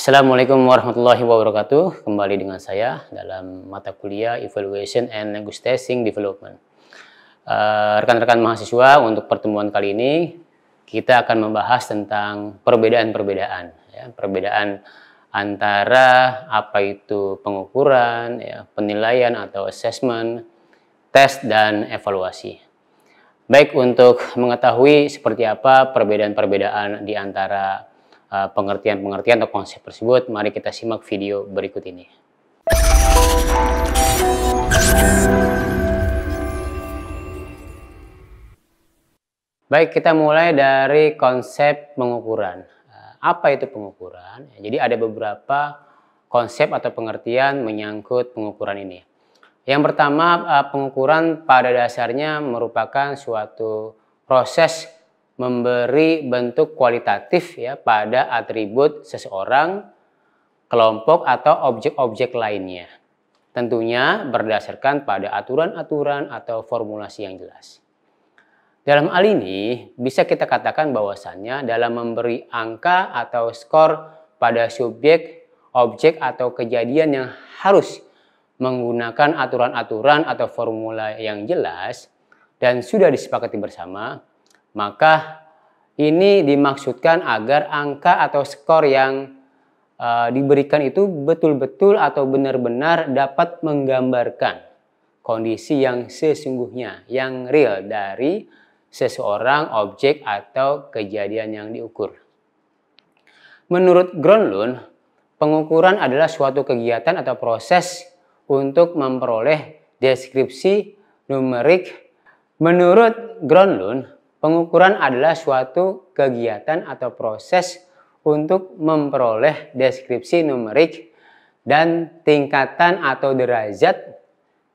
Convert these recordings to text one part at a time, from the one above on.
Assalamualaikum warahmatullahi wabarakatuh. Kembali dengan saya dalam mata kuliah Evaluation and Negotiating Development. Rekan-rekan mahasiswa, untuk pertemuan kali ini kita akan membahas tentang perbedaan-perbedaan, ya, perbedaan antara apa itu pengukuran, ya, penilaian atau assessment, tes dan evaluasi. Baik, untuk mengetahui seperti apa perbedaan-perbedaan di antara pengertian-pengertian atau konsep tersebut, mari kita simak video berikut ini. Baik, kita mulai dari konsep pengukuran. Apa itu pengukuran? Jadi ada beberapa konsep atau pengertian menyangkut pengukuran ini. Yang pertama, pengukuran pada dasarnya merupakan suatu proses memberi bentuk kualitatif, ya, pada atribut seseorang, kelompok atau objek-objek lainnya. Tentunya berdasarkan pada aturan-aturan atau formulasi yang jelas. Dalam hal ini bisa kita katakan bahwasannya dalam memberi angka atau skor pada subjek, objek atau kejadian yang harus menggunakan aturan-aturan atau formula yang jelas dan sudah disepakati bersama, maka ini dimaksudkan agar angka atau skor yang diberikan itu betul-betul atau benar-benar dapat menggambarkan kondisi yang sesungguhnya, yang real dari seseorang, objek, atau kejadian yang diukur. Menurut Gronlund, pengukuran adalah suatu kegiatan atau proses untuk memperoleh deskripsi numerik. Menurut Gronlund, pengukuran adalah suatu kegiatan atau proses untuk memperoleh deskripsi numerik dan tingkatan atau derajat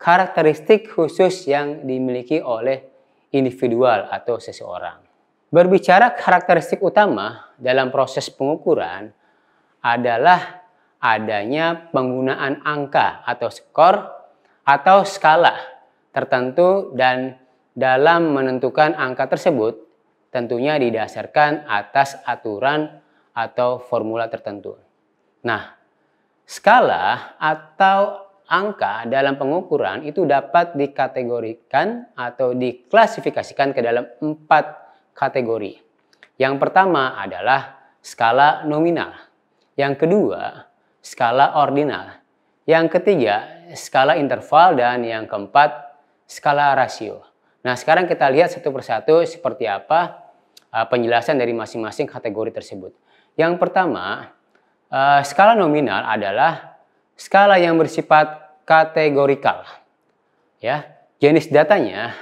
karakteristik khusus yang dimiliki oleh individual atau seseorang. Berbicara karakteristik utama dalam proses pengukuran adalah adanya penggunaan angka atau skor atau skala tertentu, dan dalam menentukan angka tersebut tentunya didasarkan atas aturan atau formula tertentu. Nah, skala atau angka dalam pengukuran itu dapat dikategorikan atau diklasifikasikan ke dalam 4 kategori. Yang pertama adalah skala nominal. Yang kedua, skala ordinal. Yang ketiga, skala interval. Dan yang keempat, skala rasio. Nah, sekarang kita lihat satu persatu seperti apa penjelasan dari masing-masing kategori tersebut. Yang pertama, skala nominal adalah skala yang bersifat kategorikal. Ya, jenis datanya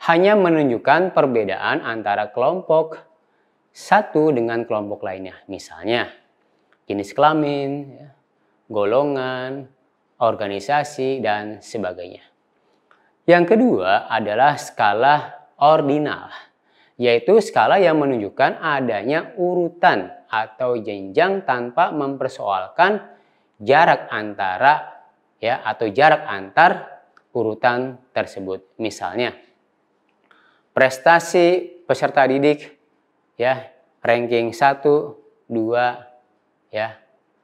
hanya menunjukkan perbedaan antara kelompok satu dengan kelompok lainnya. Misalnya, jenis kelamin, ya, golongan, organisasi, dan sebagainya. Yang kedua adalah skala ordinal, yaitu skala yang menunjukkan adanya urutan atau jenjang tanpa mempersoalkan jarak antara, ya, atau jarak antar urutan tersebut. Misalnya, prestasi peserta didik, ya, ranking 1, 2, ya,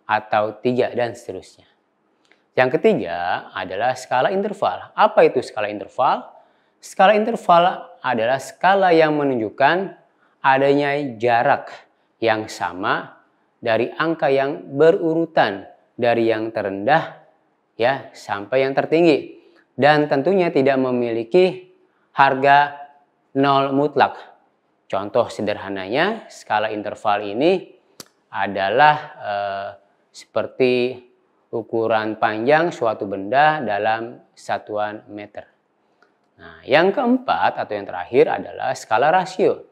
atau 3 dan seterusnya. Yang ketiga adalah skala interval. Apa itu skala interval? Skala interval adalah skala yang menunjukkan adanya jarak yang sama dari angka yang berurutan dari yang terendah, ya, sampai yang tertinggi, dan tentunya tidak memiliki harga nol mutlak. Contoh sederhananya, skala interval ini adalah seperti ukuran panjang suatu benda dalam satuan meter. Nah, yang keempat atau yang terakhir adalah skala rasio.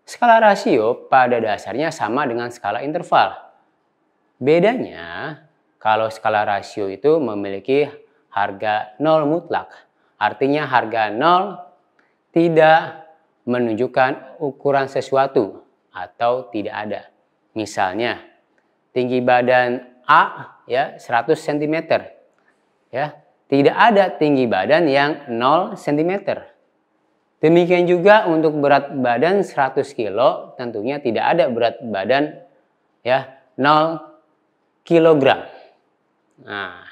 Skala rasio pada dasarnya sama dengan skala interval. Bedanya, kalau skala rasio itu memiliki harga nol mutlak. Artinya harga nol tidak menunjukkan ukuran sesuatu atau tidak ada. Misalnya, tinggi badan A, ya, 100 cm. Ya, tidak ada tinggi badan yang 0 cm. Demikian juga untuk berat badan 100 kg, tentunya tidak ada berat badan, ya, 0 kilogram. Nah,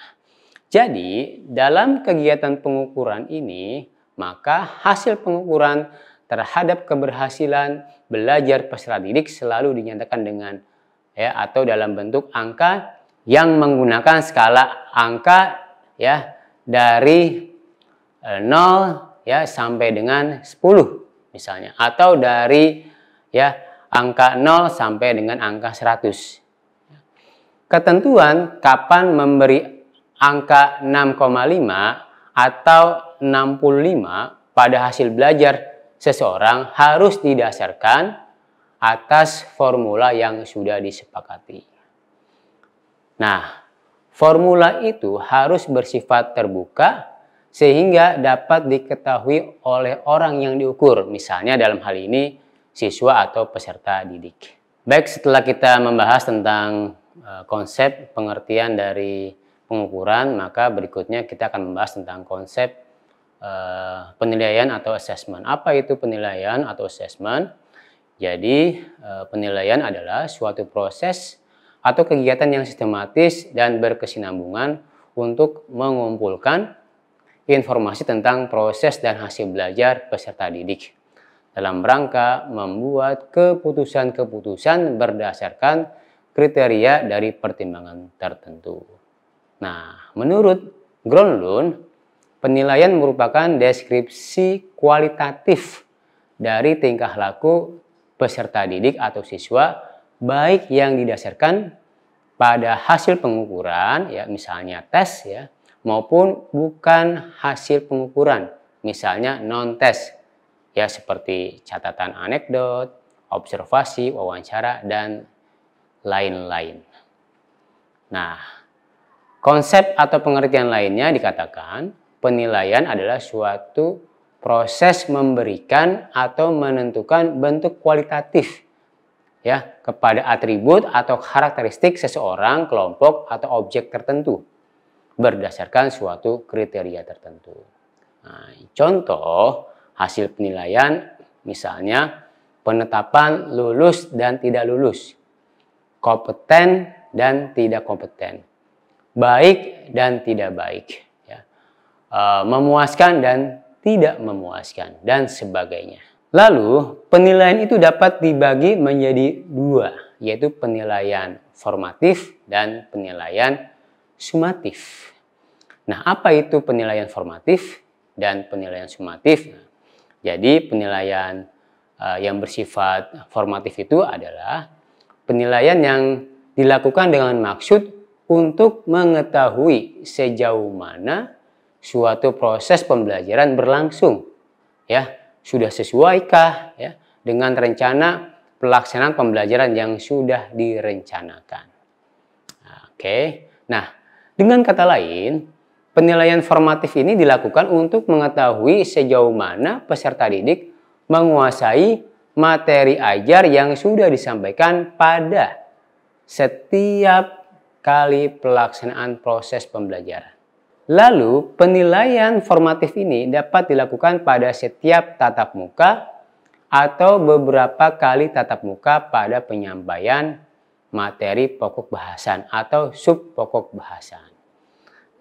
jadi dalam kegiatan pengukuran ini, maka hasil pengukuran terhadap keberhasilan belajar peserta didik selalu dinyatakan dengan atau dalam bentuk angka yang menggunakan skala angka dari 0 sampai dengan 10 misalnya, atau dari angka 0 sampai dengan angka 100. Ketentuan kapan memberi angka 6,5 atau 65 pada hasil belajar seseorang harus didasarkan atas formula yang sudah disepakati. Nah, formula itu harus bersifat terbuka sehingga dapat diketahui oleh orang yang diukur, misalnya dalam hal ini siswa atau peserta didik. Baik, setelah kita membahas tentang konsep pengertian dari pengukuran, maka berikutnya kita akan membahas tentang konsep penilaian atau assessment. Apa itu penilaian atau assessment? Jadi penilaian adalah suatu proses atau kegiatan yang sistematis dan berkesinambungan untuk mengumpulkan informasi tentang proses dan hasil belajar peserta didik dalam rangka membuat keputusan-keputusan berdasarkan kriteria dari pertimbangan tertentu. Nah, menurut Gronlund, penilaian merupakan deskripsi kualitatif dari tingkah laku peserta didik atau siswa, baik yang didasarkan pada hasil pengukuran, misalnya tes, maupun bukan hasil pengukuran, misalnya non-tes, seperti catatan anekdot, observasi, wawancara, dan lain-lain. Nah, konsep atau pengertian lainnya dikatakan penilaian adalah suatu proses memberikan atau menentukan bentuk kualitatif kepada atribut atau karakteristik seseorang, kelompok, atau objek tertentu berdasarkan suatu kriteria tertentu. Nah, contoh hasil penilaian misalnya penetapan lulus dan tidak lulus, kompeten dan tidak kompeten, baik dan tidak baik, memuaskan dan tidak memuaskan, dan sebagainya. Lalu, penilaian itu dapat dibagi menjadi dua, yaitu penilaian formatif dan penilaian sumatif. Nah, apa itu penilaian formatif dan penilaian sumatif? Jadi, penilaian yang bersifat formatif itu adalah penilaian yang dilakukan dengan maksud untuk mengetahui sejauh mana suatu proses pembelajaran berlangsung, sudah sesuaikah dengan rencana pelaksanaan pembelajaran yang sudah direncanakan. Oke. Nah, dengan kata lain, penilaian formatif ini dilakukan untuk mengetahui sejauh mana peserta didik menguasai materi ajar yang sudah disampaikan pada setiap kali pelaksanaan proses pembelajaran. Lalu, penilaian formatif ini dapat dilakukan pada setiap tatap muka atau beberapa kali tatap muka pada penyampaian materi pokok bahasan atau sub pokok bahasan.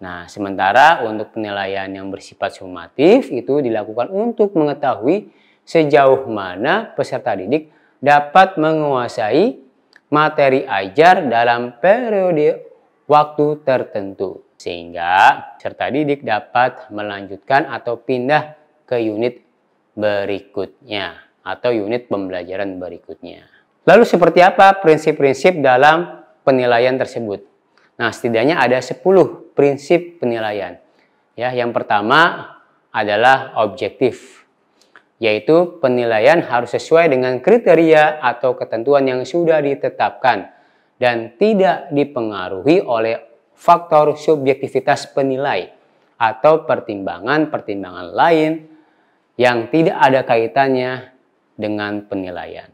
Nah, sementara untuk penilaian yang bersifat sumatif itu dilakukan untuk mengetahui sejauh mana peserta didik dapat menguasai materi ajar dalam periode waktu tertentu, sehingga peserta didik dapat melanjutkan atau pindah ke unit berikutnya atau unit pembelajaran berikutnya. Lalu seperti apa prinsip-prinsip dalam penilaian tersebut? Nah, setidaknya ada 10 prinsip penilaian. Yang pertama adalah objektif, yaitu penilaian harus sesuai dengan kriteria atau ketentuan yang sudah ditetapkan dan tidak dipengaruhi oleh faktor subjektivitas penilai atau pertimbangan-pertimbangan lain yang tidak ada kaitannya dengan penilaian.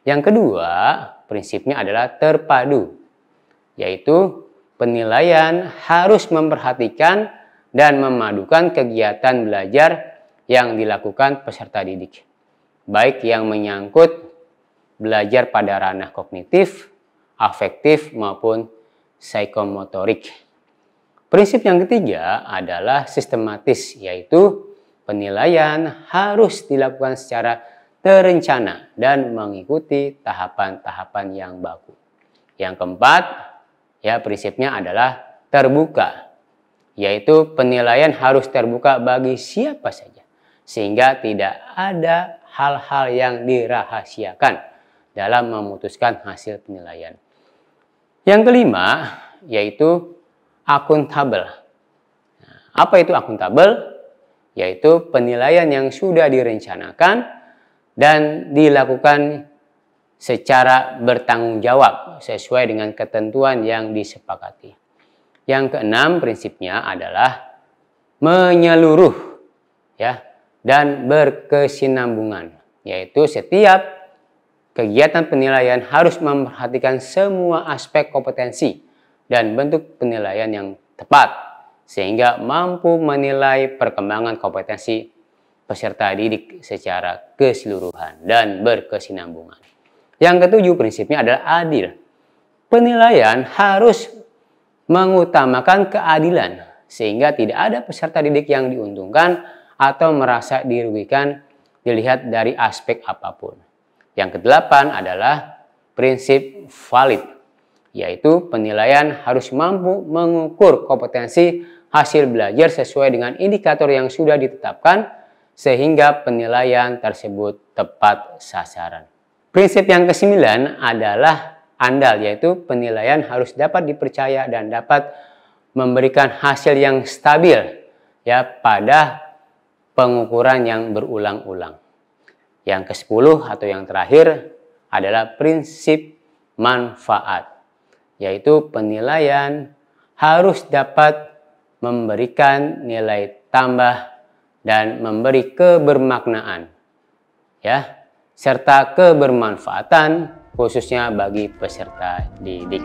Yang kedua, prinsipnya adalah terpadu, yaitu penilaian harus memperhatikan dan memadukan kegiatan belajar yang dilakukan peserta didik, baik yang menyangkut belajar pada ranah kognitif, afektif, maupun psikomotorik. Prinsip yang ketiga adalah sistematis, yaitu penilaian harus dilakukan secara terencana dan mengikuti tahapan-tahapan yang baku. Yang keempat, ya prinsipnya adalah terbuka, yaitu penilaian harus terbuka bagi siapa saja, sehingga tidak ada hal-hal yang dirahasiakan dalam memutuskan hasil penilaian. Yang kelima, yaitu akuntabel. Apa itu akuntabel? Yaitu penilaian yang sudah direncanakan dan dilakukan secara bertanggung jawab sesuai dengan ketentuan yang disepakati. Yang keenam prinsipnya adalah menyeluruh, ya, dan berkesinambungan, yaitu setiap kegiatan penilaian harus memperhatikan semua aspek kompetensi dan bentuk penilaian yang tepat, sehingga mampu menilai perkembangan kompetensi peserta didik secara keseluruhan dan berkesinambungan. Yang ketujuh prinsipnya adalah adil. Penilaian harus mengutamakan keadilan, sehingga tidak ada peserta didik yang diuntungkan atau merasa dirugikan dilihat dari aspek apapun. Yang kedelapan adalah prinsip valid, yaitu penilaian harus mampu mengukur kompetensi hasil belajar sesuai dengan indikator yang sudah ditetapkan sehingga penilaian tersebut tepat sasaran. Prinsip yang kesembilan adalah andal, yaitu penilaian harus dapat dipercaya dan dapat memberikan hasil yang stabil, ya, pada pengukuran yang berulang-ulang. Yang ke-10 atau yang terakhir adalah prinsip manfaat, yaitu penilaian harus dapat memberikan nilai tambah dan memberi kebermaknaan, ya, serta kebermanfaatan khususnya bagi peserta didik.